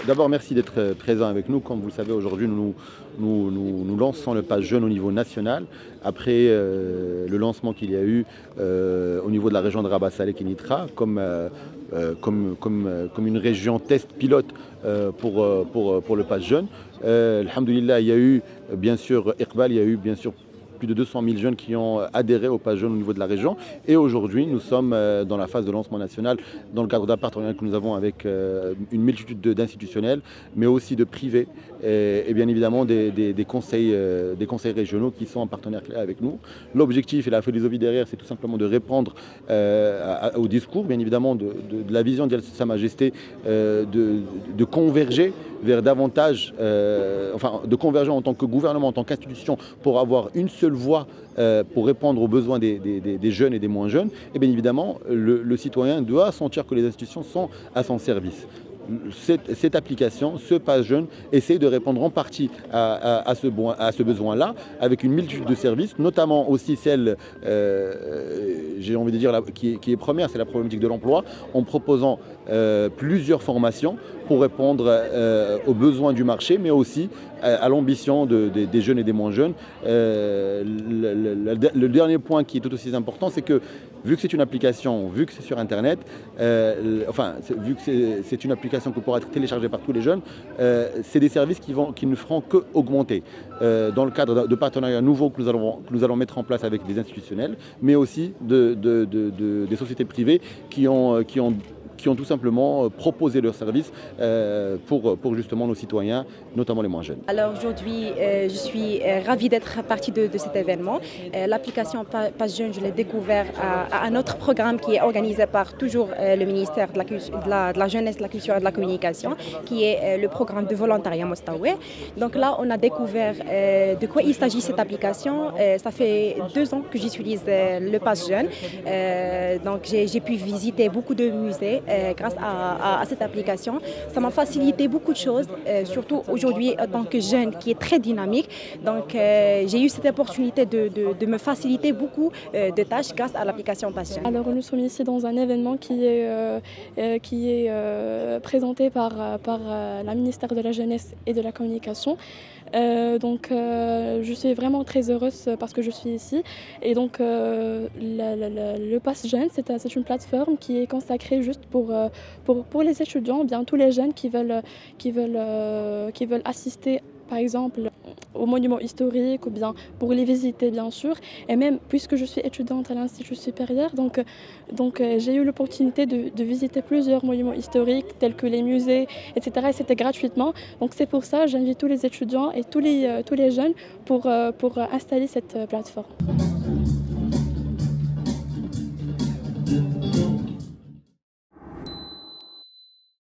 D'abord, merci d'être présent avec nous. Comme vous le savez, aujourd'hui, nous lançons le pass jeune au niveau national. Après le lancement qu'il y a eu au niveau de la région de Rabat Salé Kenitra, comme une région test pilote pour le pass jeune. Alhamdoulilah, il y a eu bien sûr Iqbal, il y a eu bien sûr plus de 200 000 jeunes qui ont adhéré au pass jeune au niveau de la région. Et aujourd'hui, nous sommes dans la phase de lancement national dans le cadre d'un partenariat que nous avons avec une multitude d'institutionnels, mais aussi de privés et bien évidemment des conseils régionaux qui sont en partenaire clé avec nous. L'objectif et la philosophie derrière, c'est tout simplement de répondre au discours, bien évidemment, de la vision de Sa Majesté, de converger vers davantage, de converger en tant que gouvernement, en tant qu'institution, pour avoir une seule voix pour répondre aux besoins des jeunes et des moins jeunes. Et bien évidemment, le citoyen doit sentir que les institutions sont à son service. Cette application, ce pass jeune, essaie de répondre en partie à ce besoin-là, avec une multitude de services, notamment aussi celle, j'ai envie de dire, qui est première, c'est la problématique de l'emploi, en proposant plusieurs formations pour répondre aux besoins du marché, mais aussi à l'ambition des jeunes et des moins jeunes. Le dernier point qui est tout aussi important, c'est que vu que c'est une application, vu que c'est sur Internet, vu que c'est une application qui pourra être téléchargée par tous les jeunes, c'est des services qui ne feront qu'augmenter. Dans le cadre de partenariats nouveaux que nous allons mettre en place avec des institutionnels, mais aussi des sociétés privées qui ont tout simplement proposé leurs services pour justement nos citoyens, notamment les moins jeunes. Alors aujourd'hui, je suis ravie d'être partie de cet événement. L'application Pass Jeune, je l'ai découvert à un autre programme qui est organisé par toujours le ministère de la Jeunesse, de la Culture et de la Communication, qui est le programme de volontariat Mostaoué. Donc là, on a découvert de quoi il s'agit cette application. Ça fait 2 ans que j'utilise le Pass Jeune. Donc j'ai pu visiter beaucoup de musées grâce à cette application. Ça m'a facilité beaucoup de choses, surtout aujourd'hui en tant que jeune qui est très dynamique. Donc j'ai eu cette opportunité de me faciliter beaucoup de tâches grâce à l'application Pass Jeune. Alors nous sommes ici dans un événement qui est présenté par la ministère de la Jeunesse et de la Communication. Je suis vraiment très heureuse parce que je suis ici. Et donc le Pass Jeune, c'est une plateforme qui est consacrée juste pour les étudiants, bien tous les jeunes qui veulent assister par exemple aux monuments historiques ou bien pour les visiter bien sûr. Et même puisque je suis étudiante à l'Institut supérieur, donc j'ai eu l'opportunité de visiter plusieurs monuments historiques tels que les musées, etc. Et c'était gratuitement. Donc c'est pour ça que j'invite tous les étudiants et tous les jeunes pour installer cette plateforme.